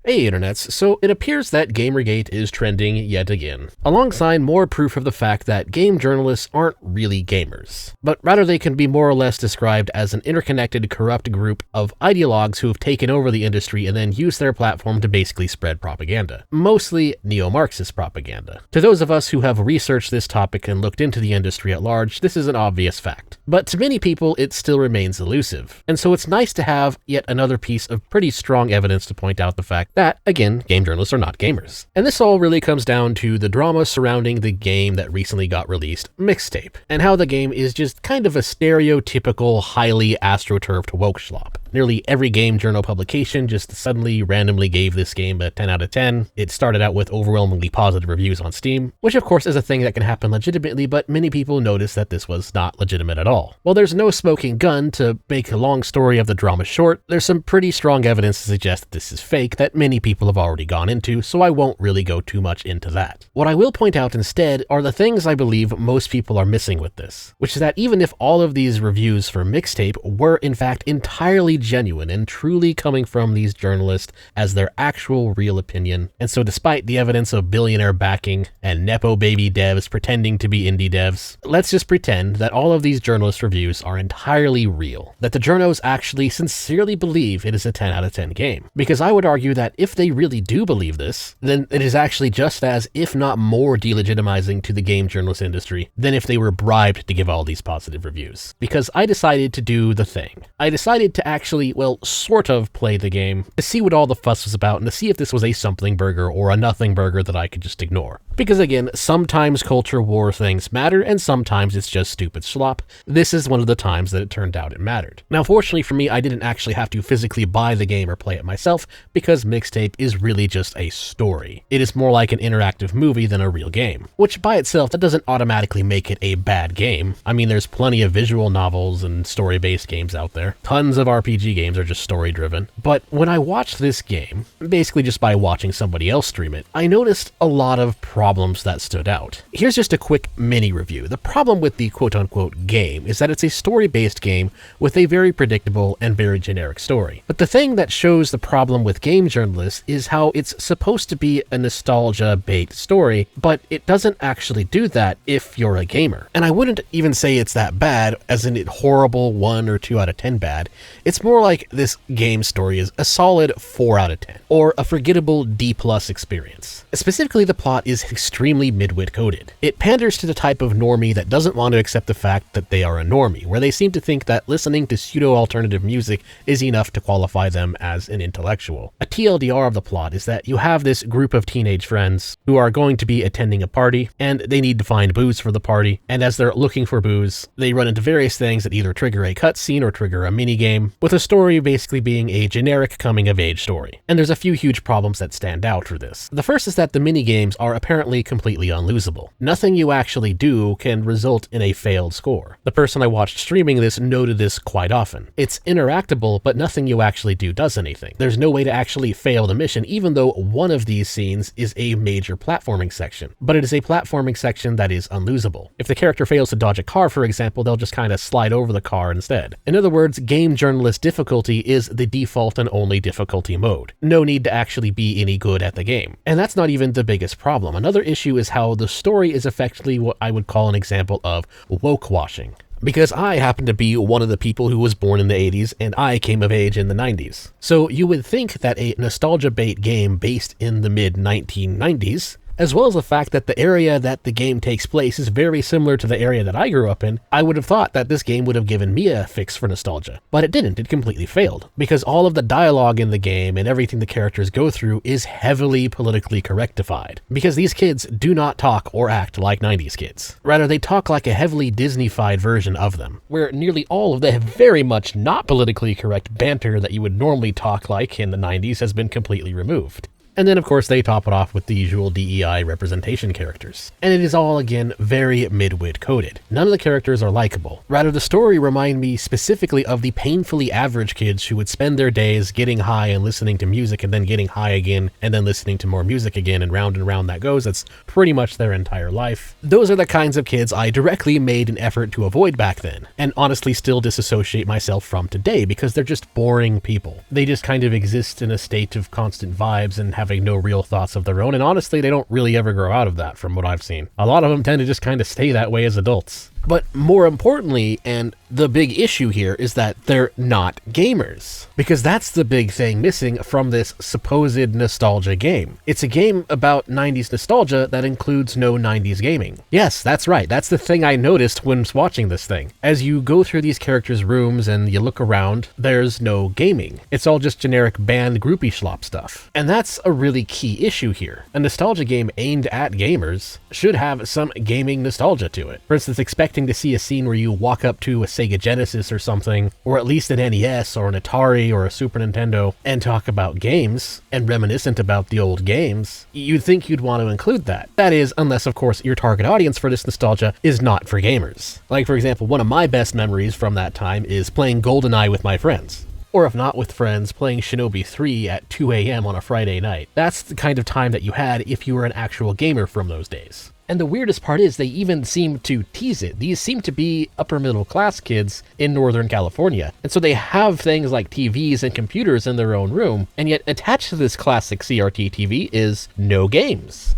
Hey internets, so it appears that Gamergate is trending yet again, alongside more proof of the fact that game journalists aren't really gamers, but rather they can be more or less described as an interconnected, corrupt group of ideologues who have taken over the industry and then used their platform to basically spread propaganda, mostly neo-Marxist propaganda. To those of us who have researched this topic and looked into the industry at large, this is an obvious fact, but to many people it still remains elusive, and so it's nice to have yet another piece of pretty strong evidence to point out the fact that, again, game journalists are not gamers. And this all really comes down to the drama surrounding the game that recently got released, Mixtape, and how the game is just kind of a stereotypical, highly astroturfed woke schlop. Nearly every game journal publication just suddenly randomly gave this game a 10 out of 10. It started out with overwhelmingly positive reviews on Steam, which of course is a thing that can happen legitimately, but many people noticed that this was not legitimate at all. While there's no smoking gun to make a long story of the drama short, there's some pretty strong evidence to suggest that this is fake that many people have already gone into, so I won't really go too much into that. What I will point out instead are the things I believe most people are missing with this, which is that even if all of these reviews for Mixtape were in fact entirely genuine and truly coming from these journalists as their actual real opinion, and so despite the evidence of billionaire backing and nepo baby devs pretending to be indie devs, let's just pretend that all of these journalist reviews are entirely real, that the journos actually sincerely believe it is a 10 out of 10 game. Because I would argue that if they really do believe this, then it is actually just as, if not more, delegitimizing to the game journalist industry than if they were bribed to give all these positive reviews. Because I decided to do the thing. I decided to actually, well, sort of play the game, to see what all the fuss was about and to see if this was a something burger or a nothing burger that I could just ignore. Because again, sometimes culture war things matter and sometimes it's just stupid slop. This is one of the times that it turned out it mattered. Now fortunately for me, I didn't actually have to physically buy the game or play it myself because Mixtape is really just a story. It is more like an interactive movie than a real game, which by itself, that doesn't automatically make it a bad game. I mean, there's plenty of visual novels and story-based games out there. Tons of RPG games are just story-driven. But when I watched this game, basically just by watching somebody else stream it, I noticed a lot of problems that stood out. Here's just a quick mini review. The problem with the quote-unquote game is that it's a story-based game with a very predictable and very generic story. But the thing that shows the problem with game journalists is how it's supposed to be a nostalgia bait story, but it doesn't actually do that if you're a gamer. And I wouldn't even say it's that bad, as in it horrible 1 or 2 out of 10 bad. It's more like this game story is a solid 4 out of 10, or a forgettable D+ experience. Specifically, the plot is extremely midwit coded. It panders to the type of normie that doesn't want to accept the fact that they are a normie, where they seem to think that listening to pseudo-alternative music is enough to qualify them as an intellectual. A TLDR of the plot is that you have this group of teenage friends who are going to be attending a party, and they need to find booze for the party, and as they're looking for booze, they run into various things that either trigger a cutscene or trigger a minigame, with a story basically being a generic coming-of-age story. And there's a few huge problems that stand out for this. The first is that the minigames are apparently completely unlosable. Nothing you actually do can result in a failed score. The person I watched streaming this noted this quite often. It's interactable, but nothing you actually do does anything. There's no way to actually fail the mission, even though one of these scenes is a major platforming section. But it is a platforming section that is unlosable. If the character fails to dodge a car, for example, they'll just kind of slide over the car instead. In other words, game journalist difficulty is the default and only difficulty mode. No need to actually be any good at the game. And that's not even the biggest problem. Another issue is how the story is effectively what I would call an example of woke washing. Because I happen to be one of the people who was born in the 80s and I came of age in the 90s. So you would think that a nostalgia bait game based in the mid-1990s, as well as the fact that the area that the game takes place is very similar to the area that I grew up in, I would have thought that this game would have given me a fix for nostalgia. But it didn't, it completely failed. Because all of the dialogue in the game and everything the characters go through is heavily politically correctified. Because these kids do not talk or act like 90s kids. Rather, they talk like a heavily Disney-fied version of them, where nearly all of the very much not politically correct banter that you would normally talk like in the 90s has been completely removed. And then of course they top it off with the usual DEI representation characters. And it is all again very mid-wit coded. None of the characters are likable. Rather, the story remind me specifically of the painfully average kids who would spend their days getting high and listening to music and then getting high again and then listening to more music again, and round that goes. That's pretty much their entire life. Those are the kinds of kids I directly made an effort to avoid back then, and honestly still disassociate myself from today, because they're just boring people. They just kind of exist in a state of constant vibes and having no real thoughts of their own, and honestly they don't really ever grow out of that from what I've seen. A lot of them tend to just kind of stay that way as adults. But more importantly, and the big issue here, is that they're not gamers. Because that's the big thing missing from this supposed nostalgia game. It's a game about 90s nostalgia that includes no 90s gaming. Yes, that's right. That's the thing I noticed when watching this thing. As you go through these characters' rooms and you look around, there's no gaming. It's all just generic band groupie schlop stuff. And that's a really key issue here. A nostalgia game aimed at gamers should have some gaming nostalgia to it. For instance, expecting to see a scene where you walk up to a Sega Genesis or something, or at least an NES or an Atari or a Super Nintendo, and talk about games and reminiscent about the old games, you'd think you'd want to include that. That is, unless of course your target audience for this nostalgia is not for gamers. Like for example, one of my best memories from that time is playing GoldenEye with my friends. Or if not with friends, playing Shinobi 3 at 2 a.m. on a Friday night. That's the kind of time that you had if you were an actual gamer from those days. And the weirdest part is they even seem to tease it. These seem to be upper middle class kids in Northern California. And so they have things like TVs and computers in their own room, and yet attached to this classic CRT TV is no games.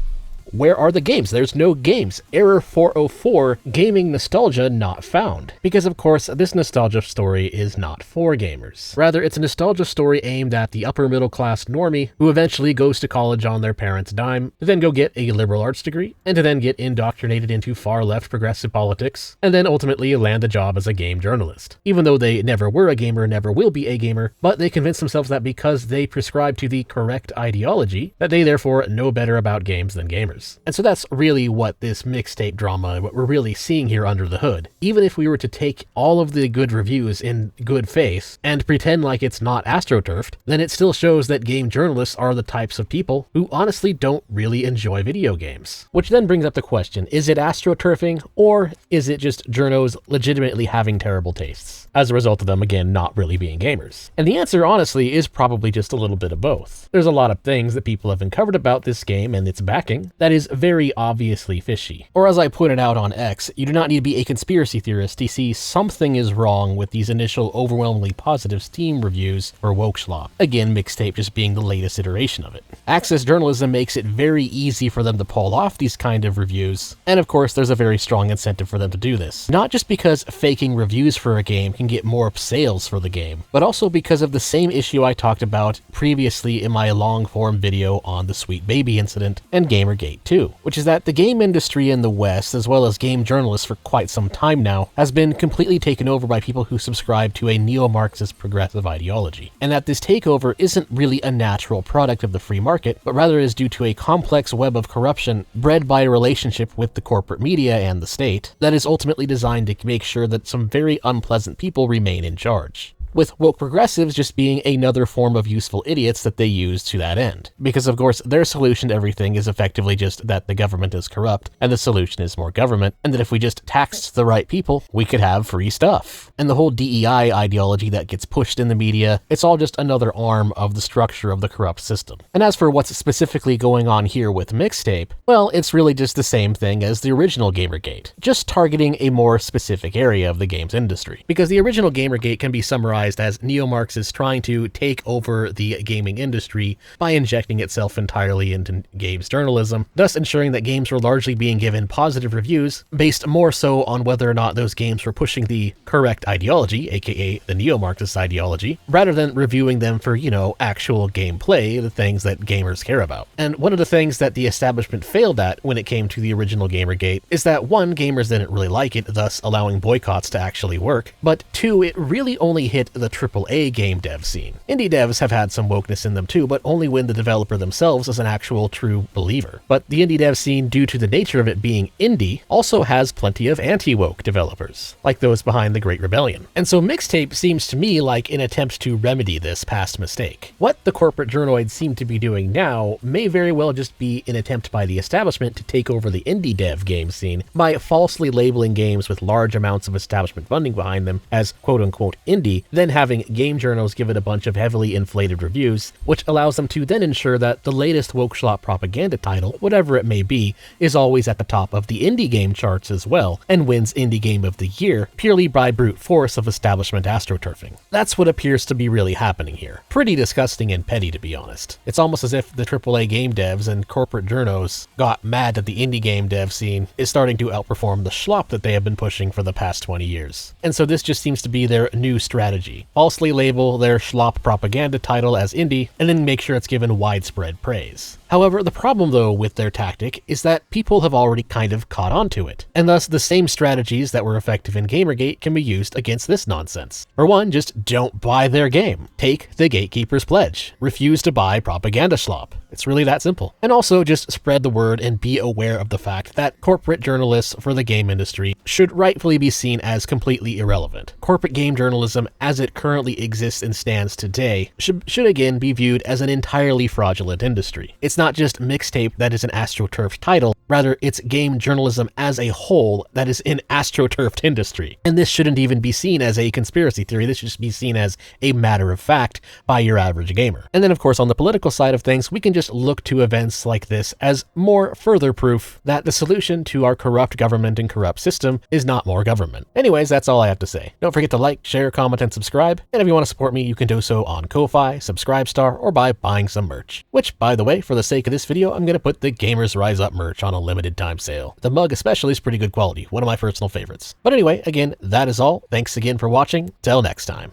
Where are the games? There's no games. Error 404, gaming nostalgia not found. Because of course, this nostalgia story is not for gamers. Rather, it's a nostalgia story aimed at the upper middle class normie who eventually goes to college on their parents' dime, to then go get a liberal arts degree, and to then get indoctrinated into far left progressive politics, and then ultimately land a job as a game journalist. Even though they never were a gamer, never will be a gamer, but they convince themselves that because they prescribe to the correct ideology, that they therefore know better about games than gamers. And so that's really what this mixtape drama, what we're really seeing here under the hood. Even if we were to take all of the good reviews in good faith and pretend like it's not astroturfed, then it still shows that game journalists are the types of people who honestly don't really enjoy video games. Which then brings up the question, is it astroturfing, or is it just journos legitimately having terrible tastes, as a result of them, again, not really being gamers? And the answer, honestly, is probably just a little bit of both. There's a lot of things that people have uncovered about this game and its backing that is very obviously fishy. Or as I pointed out on X, you do not need to be a conspiracy theorist to see something is wrong with these initial overwhelmingly positive Steam reviews for woke schlop. Again, Mixtape just being the latest iteration of it. Access journalism makes it very easy for them to pull off these kind of reviews, and of course there's a very strong incentive for them to do this. Not just because faking reviews for a game can get more sales for the game, but also because of the same issue I talked about previously in my long-form video on the Sweet Baby incident and Gamergate 2, which is that the game industry in the West, as well as game journalists for quite some time now, has been completely taken over by people who subscribe to a neo-Marxist progressive ideology, and that this takeover isn't really a natural product of the free market, but rather is due to a complex web of corruption bred by a relationship with the corporate media and the state that is ultimately designed to make sure that some very unpleasant people remain in charge, with woke progressives just being another form of useful idiots that they use to that end. Because of course, their solution to everything is effectively just that the government is corrupt, and the solution is more government, and that if we just taxed the right people, we could have free stuff. And the whole DEI ideology that gets pushed in the media, it's all just another arm of the structure of the corrupt system. And as for what's specifically going on here with Mixtape, well, it's really just the same thing as the original Gamergate, just targeting a more specific area of the games industry. Because the original Gamergate can be summarized as neo-Marxists trying to take over the gaming industry by injecting itself entirely into games journalism, thus ensuring that games were largely being given positive reviews based more so on whether or not those games were pushing the correct ideology, aka the neo-Marxist ideology, rather than reviewing them for, actual gameplay, the things that gamers care about. And one of the things that the establishment failed at when it came to the original Gamergate is that one, gamers didn't really like it, thus allowing boycotts to actually work, but two, it really only hit the AAA game dev scene. Indie devs have had some wokeness in them too, but only when the developer themselves is an actual true believer. But the indie dev scene, due to the nature of it being indie, also has plenty of anti-woke developers, like those behind the Great Rebellion. And so Mixtape seems to me like an attempt to remedy this past mistake. What the corporate journoids seem to be doing now may very well just be an attempt by the establishment to take over the indie dev game scene by falsely labeling games with large amounts of establishment funding behind them as quote-unquote indie, then having game journals give it a bunch of heavily inflated reviews, which allows them to then ensure that the latest woke schlop propaganda title, whatever it may be, is always at the top of the indie game charts as well, and wins Indie Game of the Year purely by brute force of establishment astroturfing. That's what appears to be really happening here. Pretty disgusting and petty, to be honest. It's almost as if the AAA game devs and corporate journos got mad that the indie game dev scene is starting to outperform the schlop that they have been pushing for the past 20 years. And so this just seems to be their new strategy. Falsely label their schlop propaganda title as indie, and then make sure it's given widespread praise. However, the problem though with their tactic is that people have already kind of caught on to it, and thus the same strategies that were effective in Gamergate can be used against this nonsense. For one, just don't buy their game. Take the gatekeeper's pledge. Refuse to buy propaganda schlop. It's really that simple. And also just spread the word and be aware of the fact that corporate journalists for the game industry should rightfully be seen as completely irrelevant. Corporate game journalism as it currently exists and stands today should again be viewed as an entirely fraudulent industry. It's not just Mixtape that is an astroturfed title, rather it's game journalism as a whole that is an astroturfed industry. And this shouldn't even be seen as a conspiracy theory, this should just be seen as a matter of fact by your average gamer. And then of course on the political side of things, we can just look to events like this as more further proof that the solution to our corrupt government and corrupt system is not more government. Anyways, that's all I have to say. Don't forget to like, share, comment, and subscribe. And if you want to support me, you can do so on Ko-Fi, Subscribestar, or by buying some merch. Which, by the way, for the sake of this video, I'm going to put the Gamers Rise Up merch on a limited time sale. The mug especially is pretty good quality, one of my personal favorites. But anyway, again, that is all. Thanks again for watching. Till next time.